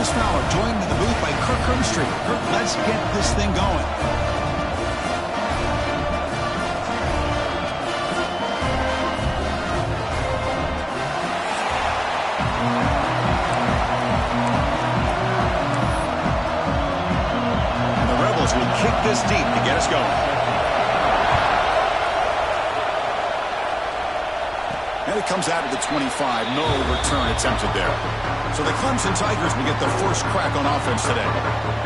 Chris Fowler joined in the booth by Kirk Herbstreit. Kirk, let's get this thing going. And the Rebels will kick this deep to get us going. And it comes out of the 25. No return attempted there. So the Clemson Tigers will get their first crack on offense today.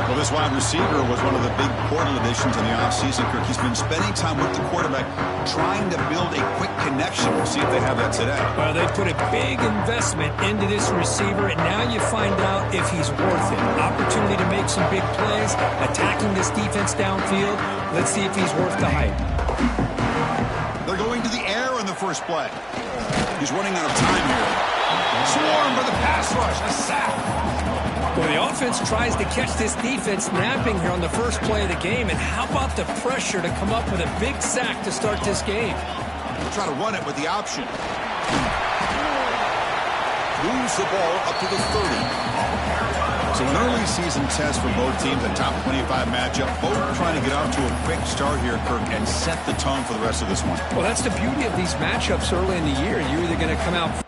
Well, this wide receiver was one of the big portal additions in the offseason, Kirk. He's been spending time with the quarterback trying to build a quick connection. We'll see if they have that today. Well, they put a big investment into this receiver, and now you find out if he's worth it. Opportunity to make some big plays, attacking this defense downfield. Let's see if he's worth the hype. They're going to the air in the first play. He's running out of time here. Swarm for the pass rush. A sack. Well, the offense tries to catch this defense napping here on the first play of the game. And how about the pressure to come up with a big sack to start this game? We'll try to run it with the option. Moves the ball up to the 30. So an early season test for both teams, a top 25 matchup. Both trying to get off to a quick start here, Kirk, and set the tone for the rest of this one. Well, that's the beauty of these matchups early in the year. You're either going to come out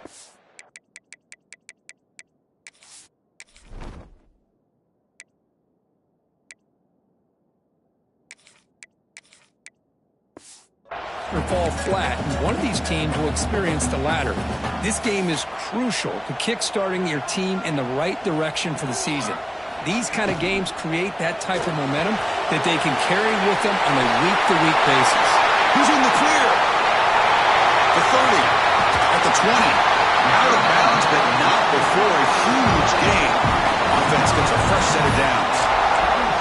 or fall flat, and one of these teams will experience the latter. This game is crucial to kick-starting your team in the right direction for the season. These kind of games create that type of momentum that they can carry with them on a week-to-week basis. He's in the clear. The 30, at the 20. Out of bounds, but not before a huge gain. Offense gets a fresh set of downs.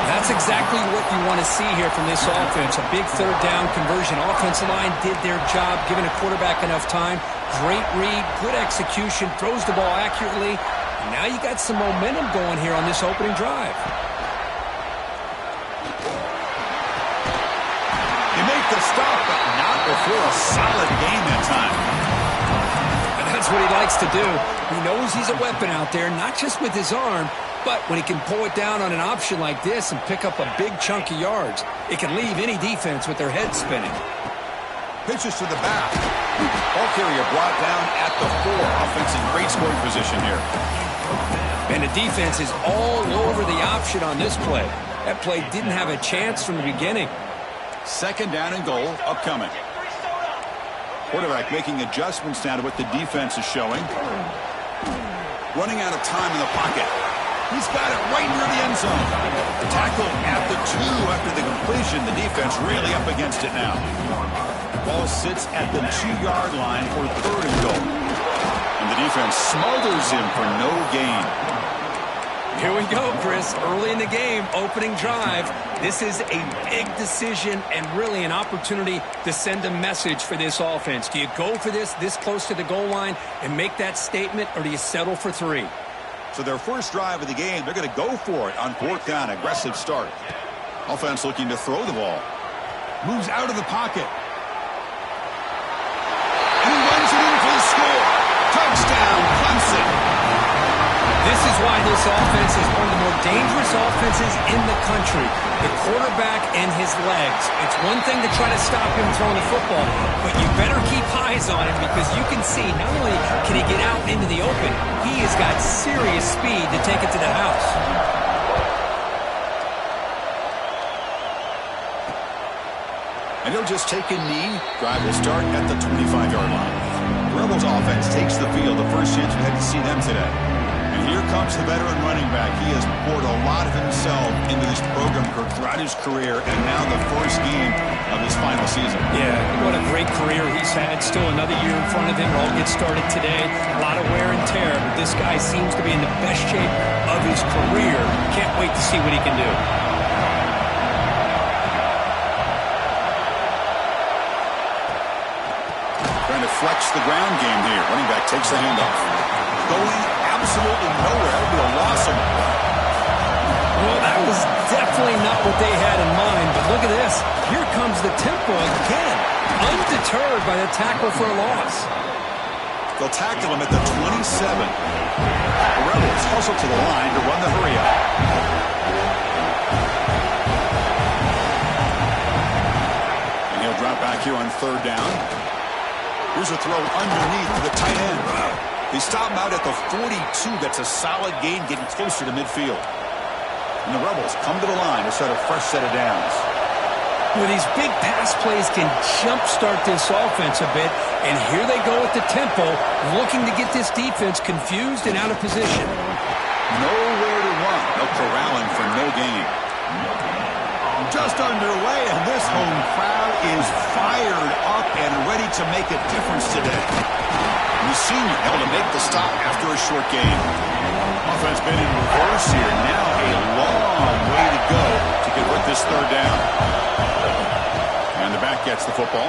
That's exactly what you want to see here from this offense. A big third down conversion. Offensive line did their job, giving a quarterback enough time. Great read, good execution, throws the ball accurately. And now you got some momentum going here on this opening drive. You make the stop, but not before a solid gain that time. And that's what he likes to do. He knows he's a weapon out there, not just with his arm, but when he can pull it down on an option like this and pick up a big chunk of yards, it can leave any defense with their head spinning. Pitches to the back. Ball carrier brought down at the 4. Offense in great scoring position here. And the defense is all over the option on this play. That play didn't have a chance from the beginning. Second down and goal upcoming. Quarterback making adjustments now to what the defense is showing. Running out of time in the pocket. He's got it right near the end zone. Tackle at the 2 after the completion. The defense really up against it now. Ball sits at the 2-yard line for third and goal. And the defense smothers him for no gain. Here we go, Chris. Early in the game, opening drive. This is a big decision and really an opportunity to send a message for this offense. Do you go for this close to the goal line and make that statement, or do you settle for 3? So their first drive of the game, they're going to go for it on 4th down. Aggressive start. Offense looking to throw the ball. Moves out of the pocket. And he runs it in for the score. Touchdown, Clemson. This is why this offense is one of the more dangerous offenses in the country. The quarterback and his legs. It's one thing to try to stop him throwing the football, but you better keep eyes on him because you can see not only can he get out into the open, he has got serious speed to take it to the house. And he'll just take a knee. Drive will start at the 25-yard line. The Rebels offense takes the field. The first chance we had to see them today. And here comes the veteran running back. He has poured a lot of himself into this program throughout his career, and now the first game of his final season. Yeah, what a great career he's had. Still another year in front of him. It all gets started today. A lot of wear and tear, but this guy seems to be in the best shape of his career. Can't wait to see what he can do. Trying to flex the ground game here. Running back takes the handoff. Going absolutely nowhere. It'll be a loss of it. Well, that was definitely not what they had in mind, but look at this. Here comes the tempo again. Undeterred by the tackle for a loss. They'll tackle him at the 27. The Rebels hustle to the line to run the hurry here on third down. Here's a throw underneath to the tight end. They stop him out at the 42. That's a solid gain, getting closer to midfield. And the Rebels come to the line to set a fresh set of downs. Well, these big pass plays can jumpstart this offense a bit, and here they go at the tempo, looking to get this defense confused and out of position. Nowhere to run. No corralling for no gain. Just underway, and this home crowd is fired up and ready to make a difference today. The senior able to make the stop after a short gain. Offense been in reverse here. Now a long way to go to convert this third down. And the back gets the football.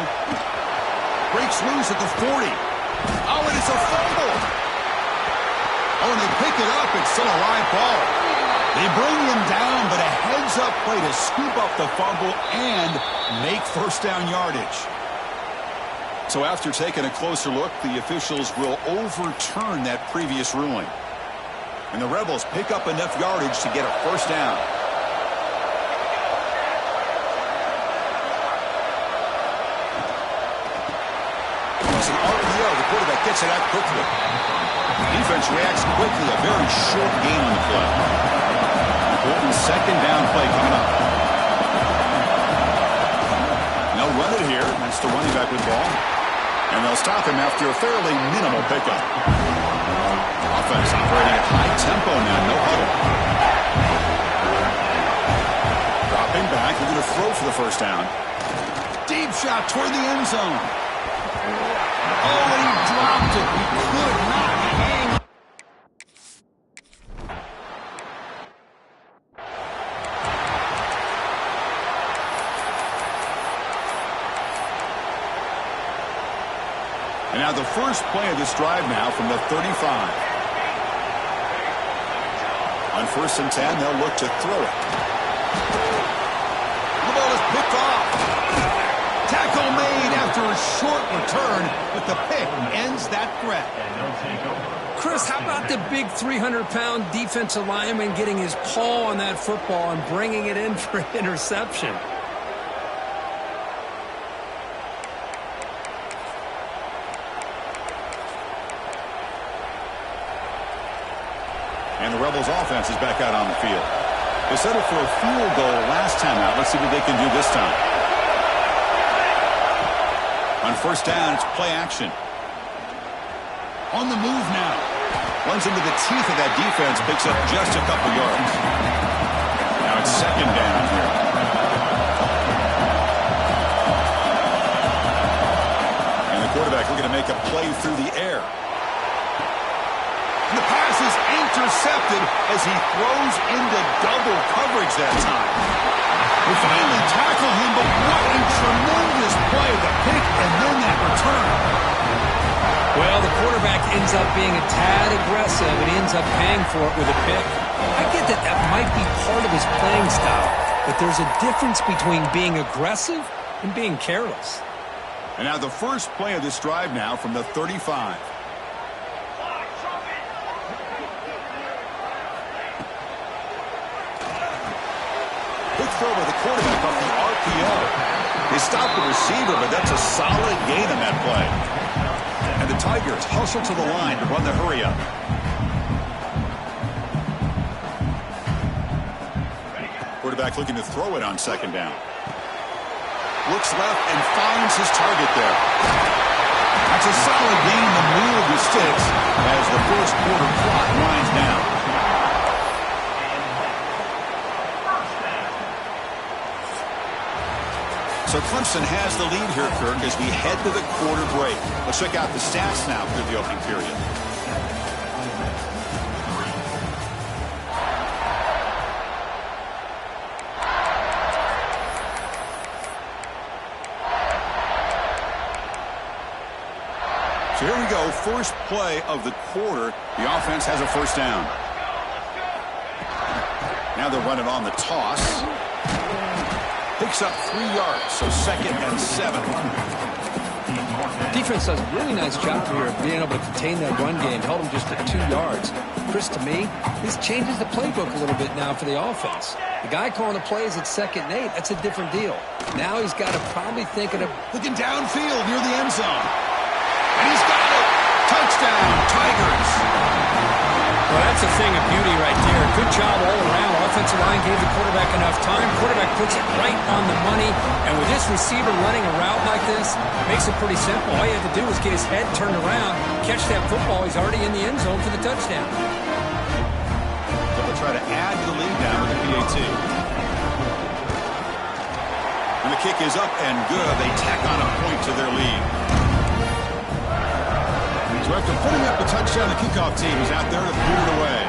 Breaks loose at the 40. Oh, and it's a fumble. Oh, and they pick it up. It's still a live ball. They bring him down, but a heads-up play to scoop up the fumble and make first down yardage. So after taking a closer look, the officials will overturn that previous ruling. And the Rebels pick up enough yardage to get a first down. It's an RPO. The quarterback gets it out quickly. The defense reacts quickly. A very short gain on the play. Important second down play coming up. They'll run it here. That's the running back with the ball. And they'll stop him after a fairly minimal pickup. Offense operating at high tempo now. No huddle. Dropping back. They're going to throw for the first down. Deep shot toward the end zone. Oh, and he dropped it. He could not hang. And now the first play of this drive now from the 35. On 1st and 10, they'll look to throw it. The ball is picked off. Tackle made after a short return, but the pick ends that threat. Chris, how about the big 300-pound defensive lineman getting his paw on that football and bringing it in for an interception? And the Rebels offense is back out on the field. They settled for a field goal last time out. Let's see what they can do this time. On 1st down, it's play action. On the move now. Runs into the teeth of that defense, picks up just a couple yards. Now it's 2nd down here. And the quarterback looking to make a play through the air. The pass is intercepted as he throws into double coverage that time. They finally tackle him, but what a tremendous play. The pick and then that return. Well, the quarterback ends up being a tad aggressive, and he ends up paying for it with a pick. I get that that might be part of his playing style, but there's a difference between being aggressive and being careless. And now the first play of this drive now from the 35. Good throw by the quarterback off the RPO. They stopped the receiver, but that's a solid gain on that play. And the Tigers hustle to the line to run the hurry-up. Quarterback looking to throw it on 2nd down. Looks left and finds his target there. That's a solid gain in the middle of the sticks as the first quarter clock winds down. So Clemson has the lead here, Kirk, as we head to the quarter break. Let's check out the stats now through the opening period. So here we go, first play of the quarter. The offense has a first down. Now they'll run it on the toss. Picks up 3 yards, so 2nd and 7. Defense does a really nice job here of being able to contain that run game, held them just at 2 yards. Chris, to me, this changes the playbook a little bit now for the offense. The guy calling the plays at 2nd and 8, that's a different deal. Now he's got to probably think of looking downfield near the end zone. And he's got it. Touchdown, Tigers. Well, that's a thing of beauty right there. Good job all around. Offensive line gave the quarterback enough time. Quarterback puts it right on the money. And with this receiver running a route like this, it makes it pretty simple. All you have to do is get his head turned around, catch that football. He's already in the end zone for the touchdown. They'll try to add to the lead down with the PAT. And the kick is up and good. They tack on a point to their lead. So after putting up the touchdown, the kickoff team is out there to boot it away.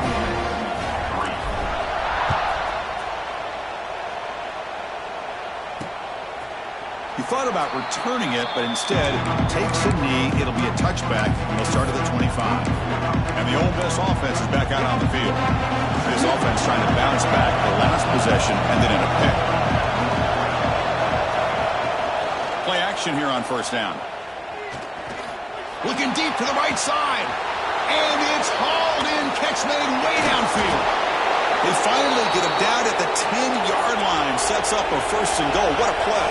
He thought about returning it, but instead takes a knee. It'll be a touchback, and he'll start at the 25. And the Ole Miss offense is back out on the field. This offense trying to bounce back the last possession and then in a pick. Play action here on 1st down. Looking deep to the right side. And it's hauled in. Catch made way downfield. They finally get him down at the 10-yard line. Sets up a 1st and goal. What a play.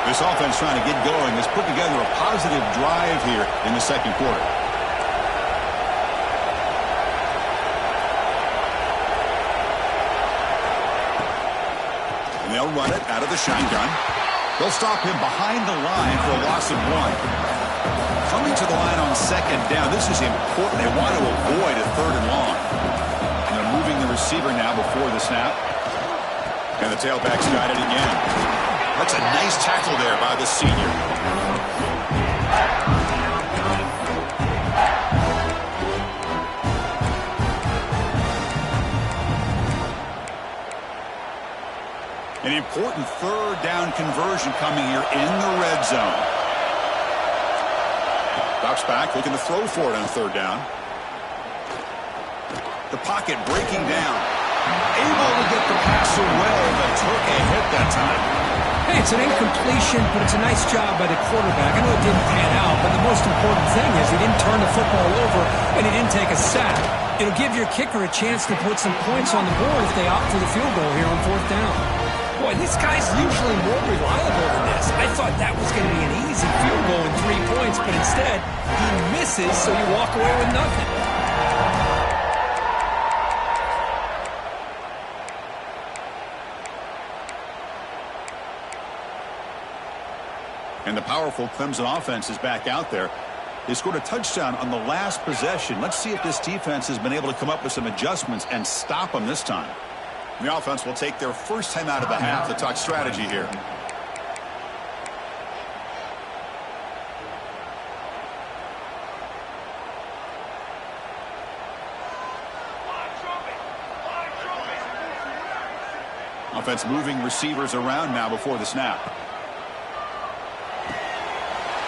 This offense trying to get going has put together a positive drive here in the 2nd quarter. And they'll run it out of the shotgun. They'll stop him behind the line for a loss of 1. Coming to the line on 2nd down. This is important. They want to avoid a 3rd and long. And they're moving the receiver now before the snap. And the tailback's got it again. That's a nice tackle there by the senior. An important 3rd down conversion coming here in the red zone. Drops back, looking to throw for it on 3rd down. The pocket breaking down. Able to get the pass away, but took a hit that time. Hey, it's an incompletion, but it's a nice job by the quarterback. I know it didn't pan out, but the most important thing is he didn't turn the football over and he didn't take a sack. It'll give your kicker a chance to put some points on the board if they opt for the field goal here on 4th down. Boy, this guy's usually more reliable than this. I thought that was going to be an easy field goal in 3 points, but instead he misses, so you walk away with nothing. And the powerful Clemson offense is back out there. They scored a touchdown on the last possession. Let's see if this defense has been able to come up with some adjustments and stop them this time. The offense will take their first time out of the half to talk strategy here. Offense moving receivers around now before the snap.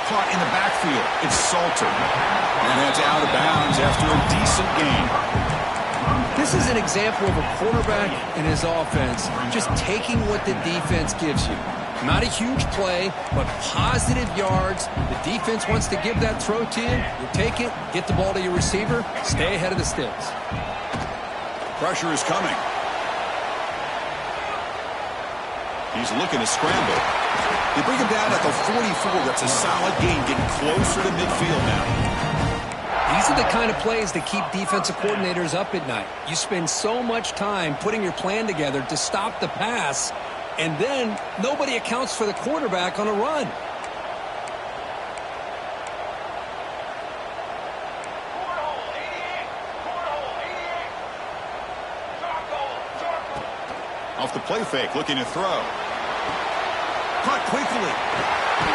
Caught in the backfield. It's Salter. And that's out of bounds after a decent gain. This is an example of a quarterback and his offense just taking what the defense gives you. Not a huge play, but positive yards. The defense wants to give that throw to you. You take it, get the ball to your receiver, stay ahead of the sticks. Pressure is coming. He's looking to scramble. They bring him down at the 44. That's a solid gain, getting closer to midfield now. These are the kind of plays that keep defensive coordinators up at night. You spend so much time putting your plan together to stop the pass, and then nobody accounts for the quarterback on a run. Off the play fake, looking to throw. Caught quickly.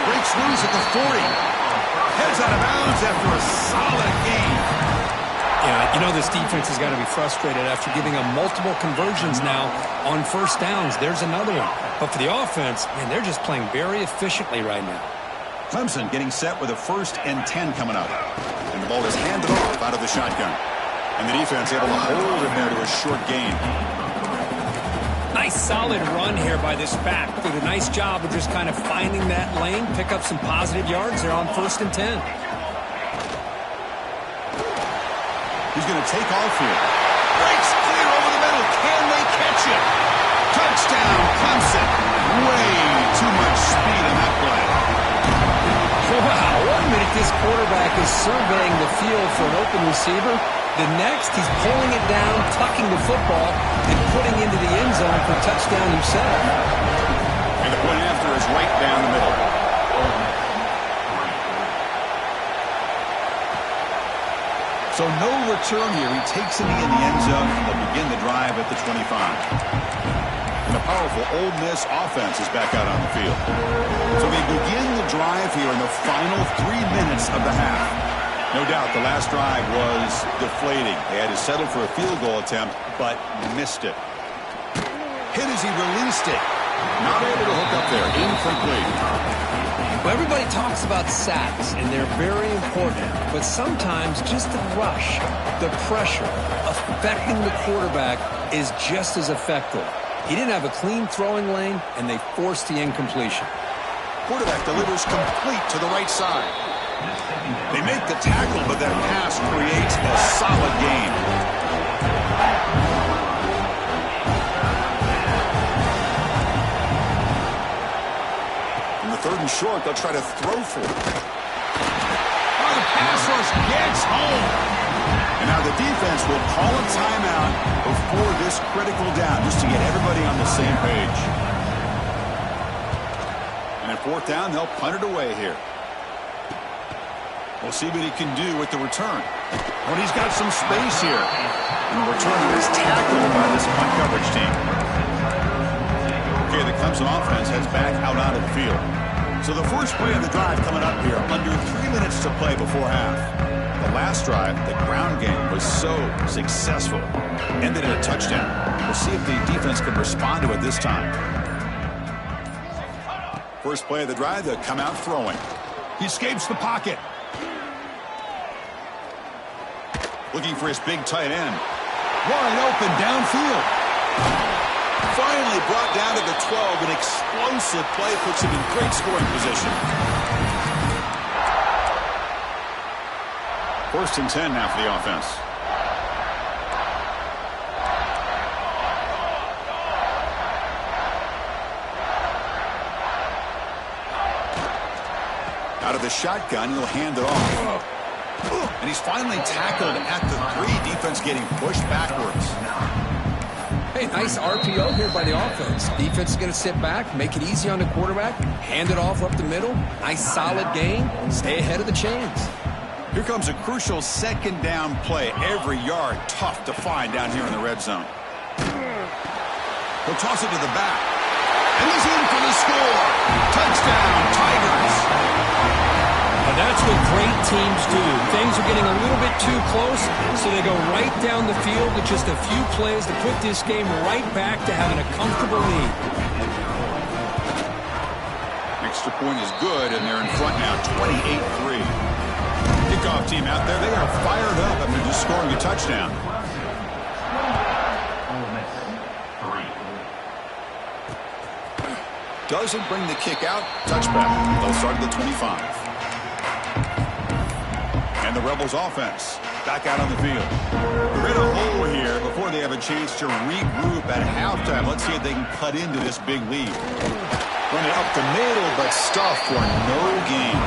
Breaks loose at the 40. Heads out of bounds after a solid game. Yeah, you know this defense has got to be frustrated after giving them multiple conversions now on 1st downs. There's another one. But for the offense, man, they're just playing very efficiently right now. Clemson getting set with a 1st and 10 coming up. And the ball is handed off out of the shotgun. And the defense able to hold him there to a short gain. Nice solid run here by this back. Did a nice job of just kind of finding that lane, pick up some positive yards there on 1st and 10. He's going to take off here. Breaks clear over the middle. Can they catch it? Touchdown, Clemson. Way too much speed in that play. Wow, 1 minute this quarterback is surveying the field for an open receiver. The next, he's pulling it down, tucking the football, and putting into the end zone for a touchdown himself. And the point after is right down the middle. So no return here. He takes it in the end zone. They'll begin the drive at the 25. And a powerful Ole Miss offense is back out on the field. So they begin the drive here in the final 3 minutes of the half. No doubt the last drive was deflating. They had to settle for a field goal attempt, but missed it. Hit as he released it. Not able to hook up there. Incomplete. Well, everybody talks about sacks, and they're very important. But sometimes just the rush, the pressure, affecting the quarterback is just as effective. He didn't have a clean throwing lane, and they forced the incompletion. Quarterback delivers complete to the right side. They make the tackle, but that pass creates a solid gain. In the 3rd and short, they'll try to throw for it. Oh, the pass rush gets home. And now the defense will call a timeout before this critical down, just to get everybody on the same page. And at 4th down, they'll punt it away here. We'll see what he can do with the return. Well, he's got some space here. And the returner is tackled by this punt coverage team. Okay, the Clemson offense heads back out onto the field. So the first play of the drive coming up here, under 3 minutes to play before half. The last drive, the ground game, was so successful. Ended in a touchdown. We'll see if the defense can respond to it this time. First play of the drive, they'll come out throwing. He escapes the pocket. Looking for his big tight end. Wide open downfield. Finally brought down to the 12. An explosive play puts him in great scoring position. 1st and 10 now for the offense. Out of the shotgun, he'll hand it off. And he's finally tackled at the 3. Defense getting pushed backwards. Hey, nice RPO here by the offense. Defense is going to sit back, make it easy on the quarterback, hand it off up the middle. Nice solid gain. Stay ahead of the chains. Here comes a crucial 2nd down play. Every yard tough to find down here in the red zone. He'll toss it to the back. And he's in for the score. Touchdown, Tigers. That's what great teams do. Things are getting a little bit too close, so they go right down the field with just a few plays to put this game right back to having a comfortable lead. Extra point is good, and they're in front now, 28-3. Kickoff team out there, they are fired up after just scoring a touchdown. Doesn't bring the kick out. Touchback. They'll start at the 25. And the Rebels offense back out on the field. They're in a hole here before they have a chance to regroup at halftime. Let's see if they can cut into this big lead. Run it up the middle, but stuffed for no gain.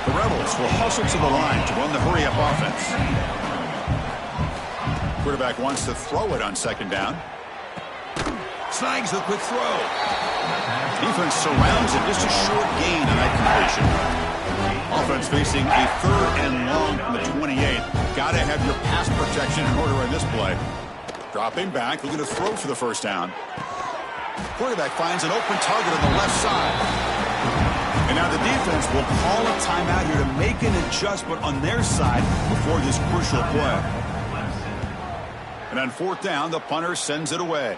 The Rebels will hustle to the line to run the hurry-up offense. Quarterback wants to throw it on 2nd down. Snags the quick throw. Defense surrounds it. Just a short gain on that completion. Offense facing a 3rd and long from the 28. Got to have your pass protection in order in this play. Dropping back, looking to throw for the 1st down. Quarterback finds an open target on the left side. And now the defense will call a timeout here to make an adjustment on their side before this crucial play. And on 4th down, the punter sends it away.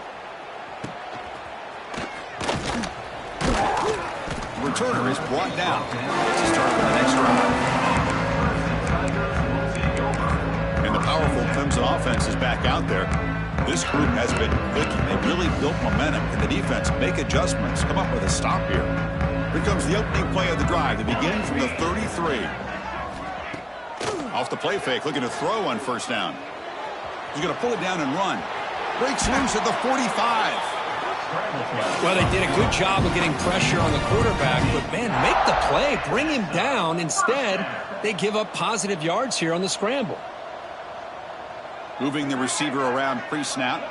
Returner is brought down to start the next drive. And the powerful Clemson offense is back out there. This group has been clicking. They really built momentum. Can the defense make adjustments? Come up with a stop here. Here comes the opening play of the drive. They begin from the 33. Off the play fake, looking to throw on first down. He's going to pull it down and run. Breaks loose at the 45. Well, they did a good job of getting pressure on the quarterback, but, man, make the play. Bring him down. Instead, they give up positive yards here on the scramble. Moving the receiver around pre-snap.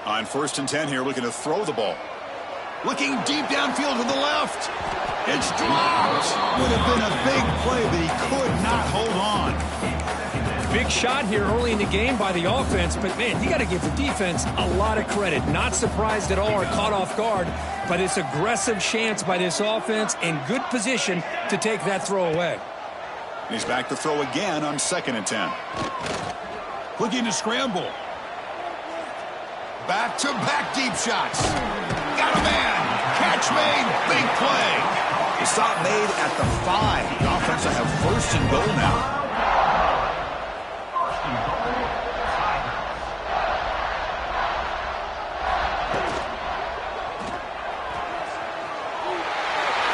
On 1st and 10 here, looking to throw the ball. Looking deep downfield to the left. It's dropped. Would have been a big play, but he could not hold on. Big shot here early in the game by the offense, but, man, you got to give the defense a lot of credit. Not surprised at all or caught off guard, but it's aggressive chance by this offense in good position to take that throw away. He's back to throw again on 2nd and 10. Looking to scramble. Back-to-back deep shots. Got a man. Catch made. Big play. The stop made at the 5. The offense will have 1st and goal now.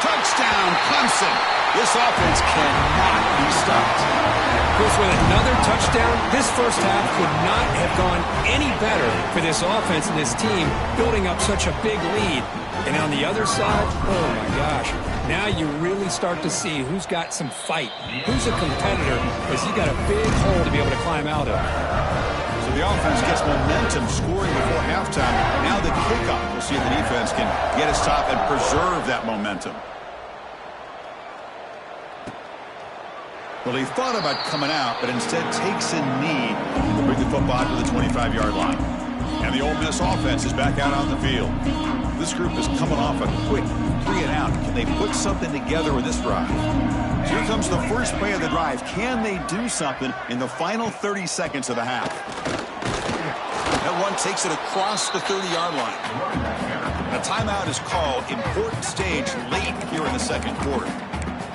Touchdown, Clemson. This offense cannot be stopped. Chris, with another touchdown, this first half could not have gone any better for this offense and this team, building up such a big lead. And on the other side, oh my gosh, now you really start to see who's got some fight, who's a competitor, because you got a big hole to be able to climb out of. So the offense gets momentum scoring before halftime. Now the kickoff. We'll see if the defense can get a stop and preserve that momentum. Well, he thought about coming out, but instead takes a knee to bring the football to the 25-yard line. And the Ole Miss offense is back out on the field. This group is coming off a quick 3-and-out. Can they put something together with this drive? So here comes the first play of the drive. Can they do something in the final 30 seconds of the half? That one takes it across the 30-yard line. A timeout is called. Important stage late here in the second quarter.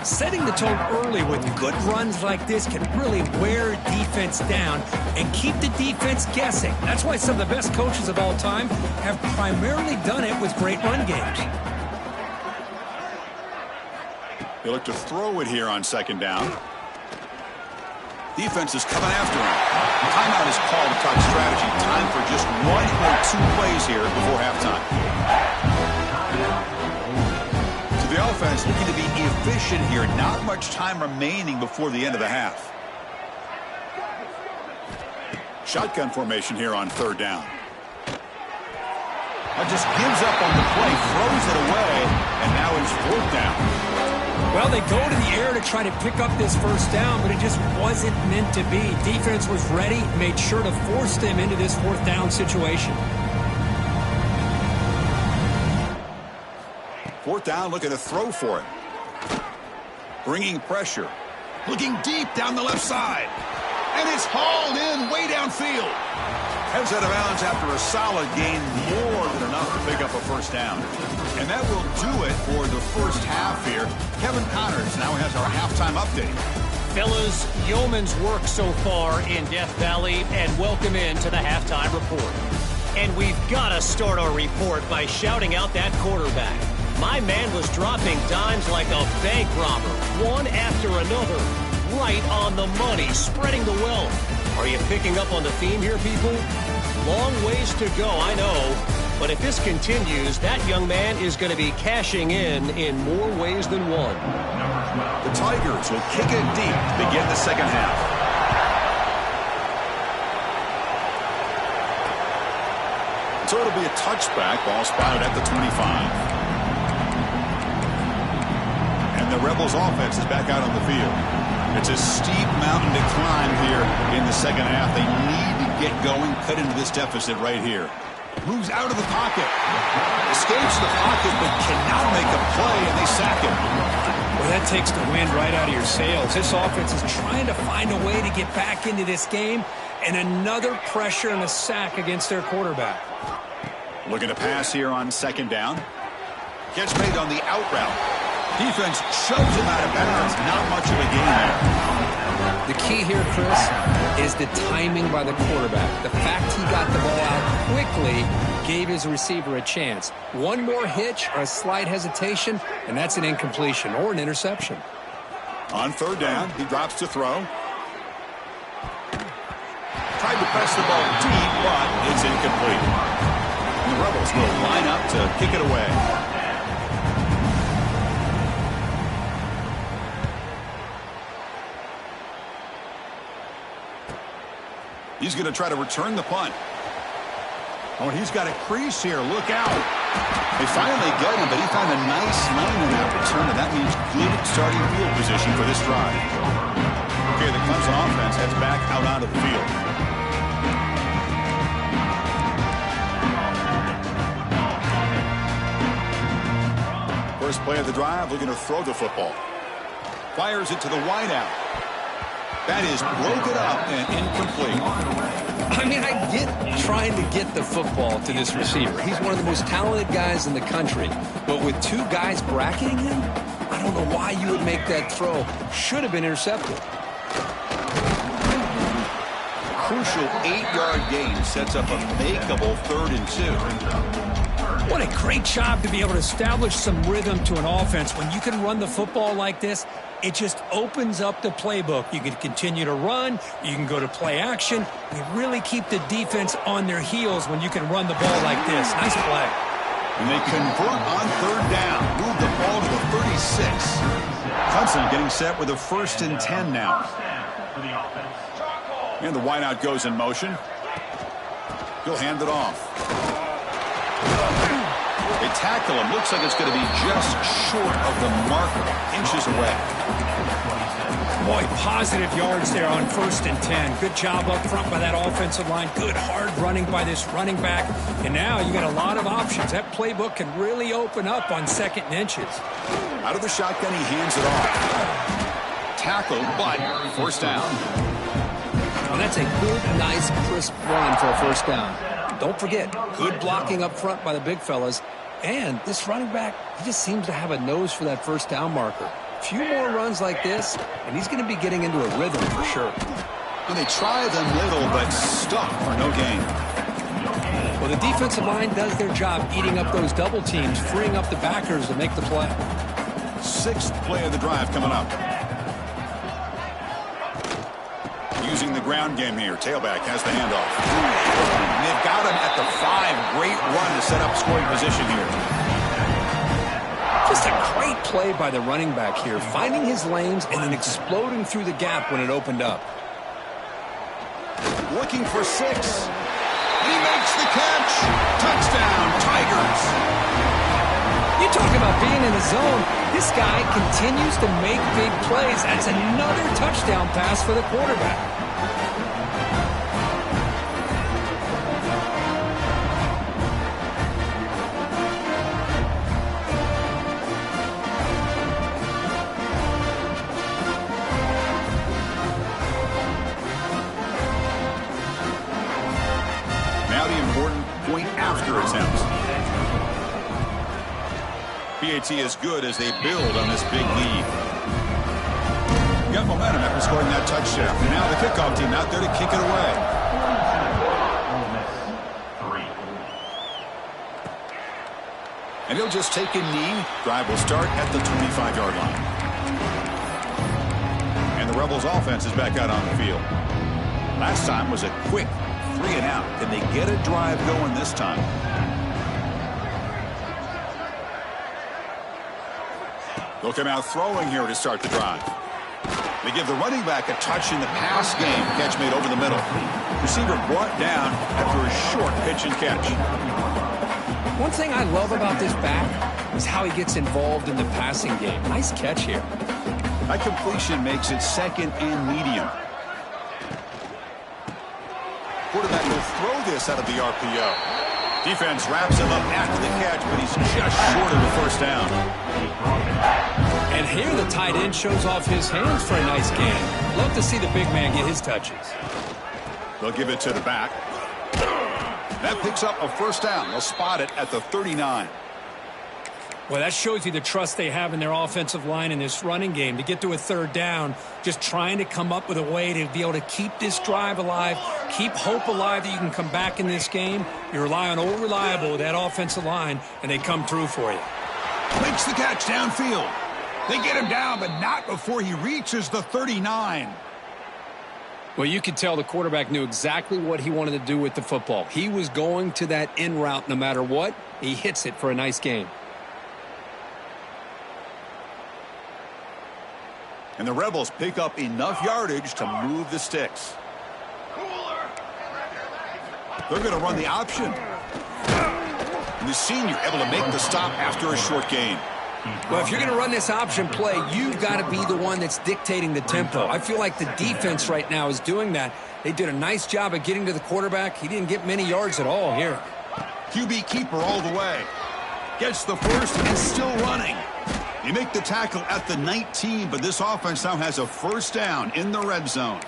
Setting the tone early with good runs like this can really wear defense down and keep the defense guessing. That's why some of the best coaches of all time have primarily done it with great run games. They look to throw it here on 2nd down. Defense is coming after him. Timeout is called to talk strategy. Time for just 1 or 2 plays here before halftime. The offense looking to be efficient here. Not much time remaining before the end of the half. Shotgun formation here on 3rd down. Just gives up on the play, throws it away, and now it's 4th down. Well, they go to the air to try to pick up this first down, but it just wasn't meant to be. Defense was ready, made sure to force them into this 4th down situation. 4th down, looking to throw for it. Bringing pressure. Looking deep down the left side. And it's hauled in way downfield. Heads out of bounds after a solid gain, more than enough to pick up a 1st down. And that will do it for the first half here. Kevin Connors now has our halftime update. Fellas, yeoman's work so far in Death Valley, and welcome into the halftime report. And we've got to start our report by shouting out that quarterback. My man was dropping dimes like a bank robber, one after another, right on the money, spreading the wealth. Are you picking up on the theme here, people? Long ways to go, I know. But if this continues, that young man is going to be cashing in more ways than one. The Tigers will kick it deep to begin the second half. So it'll be a touchback, ball spotted at the 25. The Rebels offense is back out on the field. It's a steep mountain to climb here in the second half. They need to get going, cut into this deficit right here. Moves out of the pocket. Escapes the pocket, but cannot make a play, and they sack him. Well, that takes the wind right out of your sails. This offense is trying to find a way to get back into this game, and another pressure and a sack against their quarterback. Looking to pass here on 2nd down. Catch made on the out route. Defense shoves him out of bounds. Not much of a gain there. The key here, Chris, is the timing by the quarterback. The fact he got the ball out quickly gave his receiver a chance. One more hitch or a slight hesitation, and that's an incompletion or an interception. On third down, he drops to throw. Tried to press the ball deep, but it's incomplete. And the Rebels will line up to kick it away. He's going to try to return the punt. Oh, he's got a crease here. Look out. They finally get him, but he found a nice lane in that return, and that means good starting field position for this drive. Okay, the Clemson offense heads back out onto the field. First play of the drive, looking to throw the football. Fires it to the wideout. That is broken up and incomplete. I mean, I get trying to get the football to this receiver. He's one of the most talented guys in the country. But with two guys bracketing him, I don't know why you would make that throw. Should have been intercepted. Crucial 8-yard gain sets up a makeable 3rd and 2. What a great job to be able to establish some rhythm to an offense. When you can run the football like this, it just opens up the playbook. You can continue to run. You can go to play action. You really keep the defense on their heels when you can run the ball like this. Nice play. And they convert on third down. Move the ball to the 36. Clemson getting set with a 1st and 10 now. And the wideout goes in motion. He'll hand it off. They tackle him. Looks like it's going to be just short of the marker. Inches away. Boy, positive yards there on 1st and 10. Good job up front by that offensive line. Good hard running by this running back. And now you got a lot of options. That playbook can really open up on 2nd and inches. Out of the shotgun, he hands it off. Tackle, but 1st down. Well, that's a good, nice, crisp run for a 1st down. Don't forget, good blocking up front by the big fellas. And this running back, he just seems to have a nose for that 1st down marker. A few more runs like this, and he's going to be getting into a rhythm for sure. And they try the middle, but stuck for no gain. Well, the defensive line does their job eating up those double teams, freeing up the backers to make the play. 6th play of the drive coming up. Using the ground game here. Tailback has the handoff. And they've got him at the 5. Great run to set up scoring position here. Just a great play by the running back here, finding his lanes and then exploding through the gap when it opened up. Looking for 6. And he makes the catch. Touchdown, Tigers. You talk about being in the zone. This guy continues to make big plays. That's another touchdown pass for the quarterback. Now the important point after attempt. PAT is good as they build on this big lead. Got momentum after scoring that touchdown. And now the kickoff team out there to kick it away. And he'll just take a knee. Drive will start at the 25-yard line. And the Rebels offense is back out on the field. Last time was a quick 3 and out. Can they get a drive going this time? They'll come out throwing here to start the drive. They give the running back a touch in the pass game. Catch made over the middle. Receiver brought down after a short pitch and catch. One thing I love about this back is how he gets involved in the passing game. Nice catch here. That completion makes it 2nd and medium. Quarterback will throw this out of the RPO. Defense wraps him up after the catch, but he's just short of the 1st down. And here the tight end shows off his hands for a nice gain. Love to see the big man get his touches. They'll give it to the back. That picks up a 1st down. They'll spot it at the 39. Well, that shows you the trust they have in their offensive line in this running game. To get to a third down, just trying to come up with a way to be able to keep this drive alive, keep hope alive that you can come back in this game. You rely on old reliable, that offensive line, and they come through for you. Makes the catch downfield. They get him down, but not before he reaches the 39. Well, you could tell the quarterback knew exactly what he wanted to do with the football. He was going to that in route no matter what. He hits it for a nice gain. And the Rebels pick up enough yardage to move the sticks. They're going to run the option. And the senior able to make the stop after a short gain. Well, if you're going to run this option play, you've got to be the one that's dictating the tempo. I feel like the defense right now is doing that. They did a nice job of getting to the quarterback. He didn't get many yards at all here. QB keeper all the way. Gets the first and still running. You make the tackle at the 19, but this offense now has a first down in the red zone.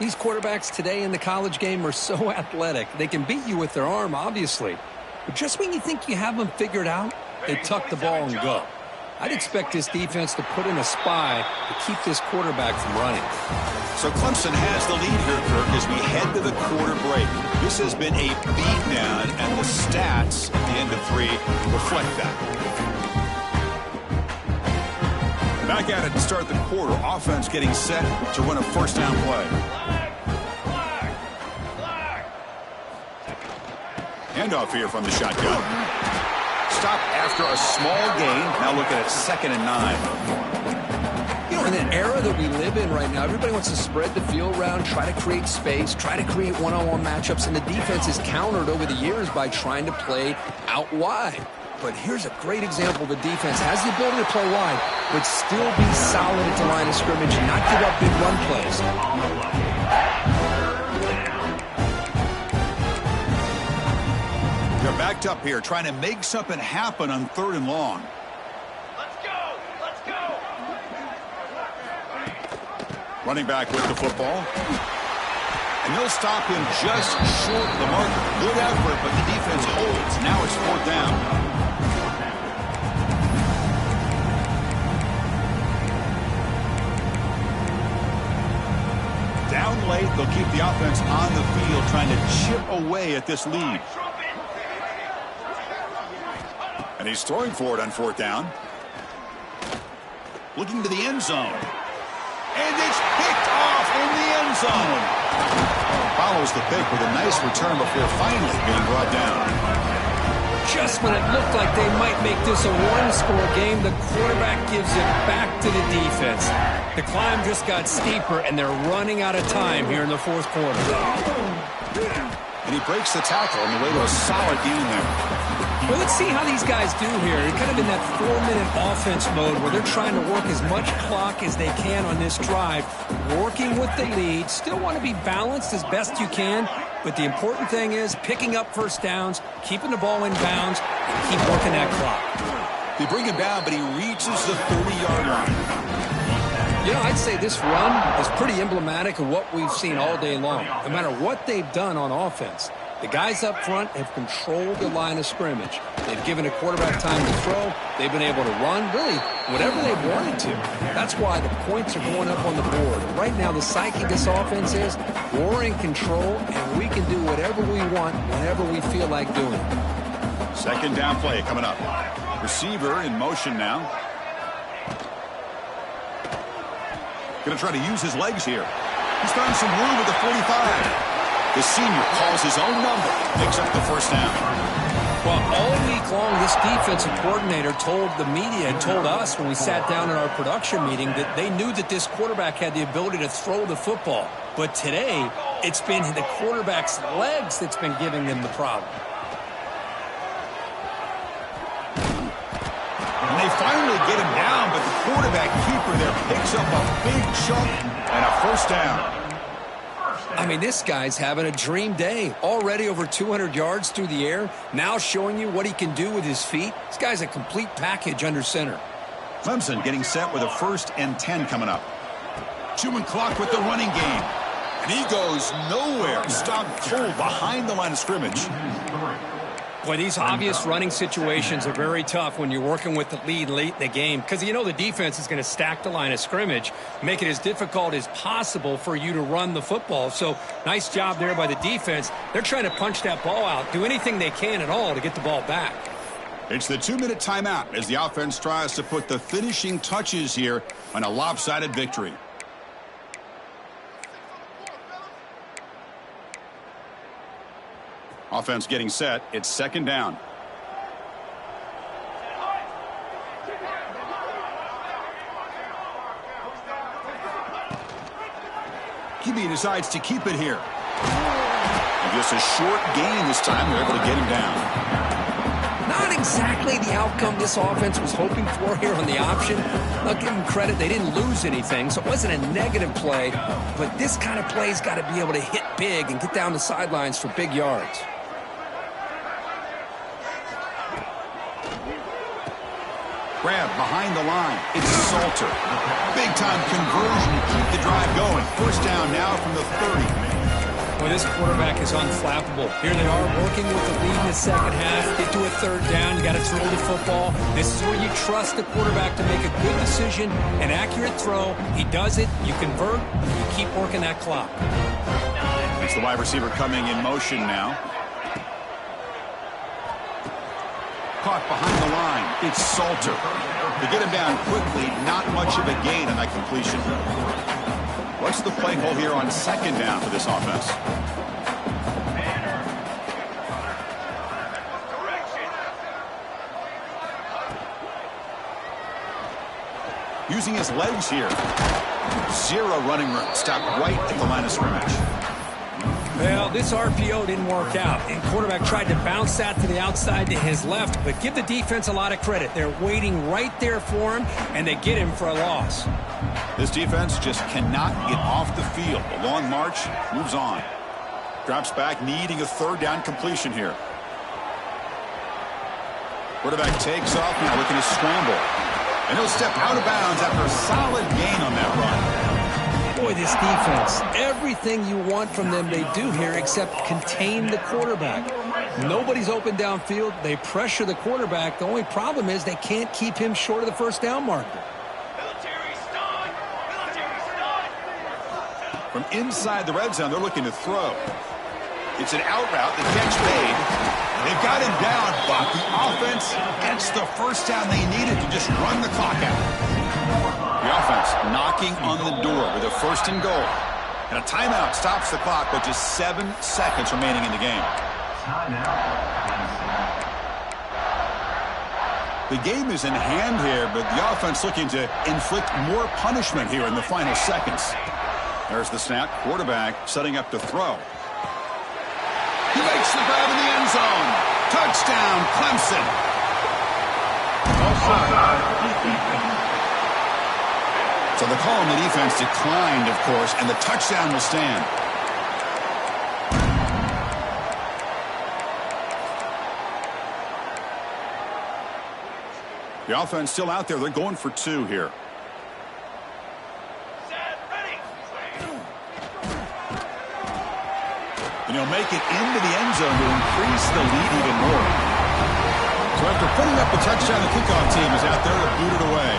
These quarterbacks today in the college game are so athletic. They can beat you with their arm, obviously. But just when you think you have them figured out, they tuck the ball and go. I'd expect this defense to put in a spy to keep this quarterback from running. So Clemson has the lead here, Kirk, as we head to the quarter break. This has been a beatdown, and the stats at the end of 3 reflect that. Back at it to start the quarter. Offense getting set to run a first down play. Handoff here from the shotgun. Stop after a small gain. Now looking at 2nd and 9. You know, in an era that we live in right now, everybody wants to spread the field around, try to create space, try to create one-on-one matchups, and the defense is countered over the years by trying to play out wide. But here's a great example. The defense has the ability to play wide, but still be solid at the line of scrimmage and not give up big run plays. They're backed up here, trying to make something happen on 3rd and long. Let's go! Let's go! Running back with the football. And they'll stop him just short of the mark. Good effort, but the defense holds. Now it's 4th down. Down late, they'll keep the offense on the field, trying to chip away at this lead. And he's throwing for it on 4th down. Looking to the end zone. And it's picked off in the end zone. Follows the pick with a nice return before finally being brought down. Just when it looked like they might make this a one-score game, the quarterback gives it back to the defense. The climb just got steeper, and they're running out of time here in the 4th quarter. And he breaks the tackle on the way to a solid gain there. Well, let's see how these guys do here. They're kind of in that 4-minute offense mode where they're trying to work as much clock as they can on this drive, working with the lead. Still want to be balanced as best you can, but the important thing is picking up first downs, keeping the ball in bounds, and keep working that clock. They bring him down, but he reaches the 30-yard line. You know, I'd say this run is pretty emblematic of what we've seen all day long. No matter what they've done on offense, the guys up front have controlled the line of scrimmage. They've given a quarterback time to throw. They've been able to run, really, whatever they've wanted to. That's why the points are going up on the board. Right now, the psyche of this offense is we're in control, and we can do whatever we want whenever we feel like doing it. 2nd down play coming up. Receiver in motion now. Going to try to use his legs here. He's found some room at the 45. The senior calls his own number, picks up the first down. Well, all week long, this defensive coordinator told the media and told us when we sat down in our production meeting that they knew that this quarterback had the ability to throw the football. But today, it's been the quarterback's legs that's been giving them the problem. And they finally get him down, but the quarterback keeper there picks up a big chunk and a first down. I mean, this guy's having a dream day. Already over 200 yards through the air. Now showing you what he can do with his feet. This guy's a complete package under center. Clemson getting set with a 1st and 10 coming up. Chewing clock with the running game. And he goes nowhere. Stopped cold behind the line of scrimmage. Boy, these obvious running situations are very tough when you're working with the lead late in the game because you know the defense is going to stack the line of scrimmage, make it as difficult as possible for you to run the football. So nice job there by the defense. They're trying to punch that ball out, do anything they can at all to get the ball back. It's the 2-minute timeout as the offense tries to put the finishing touches here on a lopsided victory. Offense getting set. It's second down. QB decides to keep it here. And just a short gain this time. They're able to get him down. Not exactly the outcome this offense was hoping for here on the option. I'll give them credit. They didn't lose anything, so it wasn't a negative play. But this kind of play's got to be able to hit big and get down the sidelines for big yards. Grab behind the line. It's Salter. Big-time conversion to keep the drive going. First down now from the 30. Well, this quarterback is unflappable. Here they are working with the lead in the second half. Get to a third down. You got to throw the football. This is where you trust the quarterback to make a good decision, an accurate throw. He does it. You convert. You keep working that clock. It's the wide receiver coming in motion now. Caught behind the line. It's Salter. To get him down quickly, not much of a gain on that completion. What's the play call here on second down for this offense? Using his legs here. Zero running room. Stopped right at the line of scrimmage. Well, this RPO didn't work out, and quarterback tried to bounce that to the outside to his left, but give the defense a lot of credit. They're waiting right there for him, and they get him for a loss. This defense just cannot get off the field. The long march moves on. Drops back, needing a third down completion here. Quarterback takes off, now looking to scramble. And he'll step out of bounds after a solid gain on that run. Boy, this defense, everything you want from them they do here except contain the quarterback. Nobody's open downfield. They pressure the quarterback. The only problem is they can't keep him short of the first down marker. From inside the red zone, they're looking to throw. It's an out route. The catch made. They've got him down, but the offense gets the first down they needed to just run the clock out. The offense knocking on the door with a first and goal. And a timeout stops the clock with just 7 seconds remaining in the game. The game is in hand here, but the offense looking to inflict more punishment here in the final seconds. There's the snap. Quarterback setting up to throw. He makes the grab in the end zone. Touchdown, Clemson. So the call on the defense declined, of course, and the touchdown will stand. The offense still out there. They're going for 2 here. And he'll make it into the end zone to increase the lead even more. So after putting up the touchdown, the kickoff team is out there to boot it away.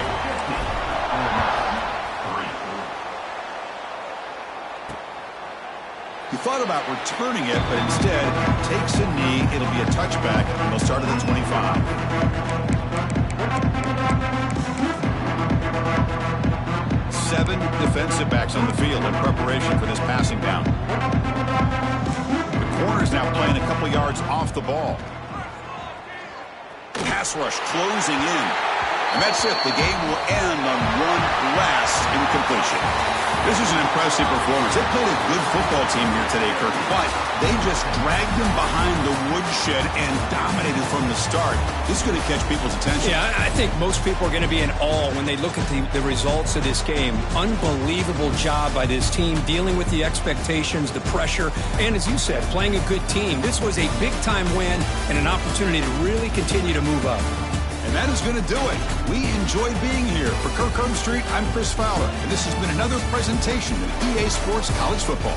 He thought about returning it, but instead takes a knee. It'll be a touchback, and they'll start at the 25. Seven defensive backs on the field in preparation for this passing down. The corner's now playing a couple yards off the ball. Pass rush closing in. And that's it. The game will end on one last incompletion. This is an impressive performance. They played a good football team here today, Kirk, but they just dragged them behind the woodshed and dominated from the start. This is going to catch people's attention. Yeah, I think most people are going to be in awe when they look at the results of this game. Unbelievable job by this team dealing with the expectations, the pressure, and as you said, playing a good team. This was a big-time win and an opportunity to really continue to move up. And that is going to do it. We enjoyed being here. For Kirk Street, I'm Chris Fowler, and this has been another presentation of EA Sports College Football.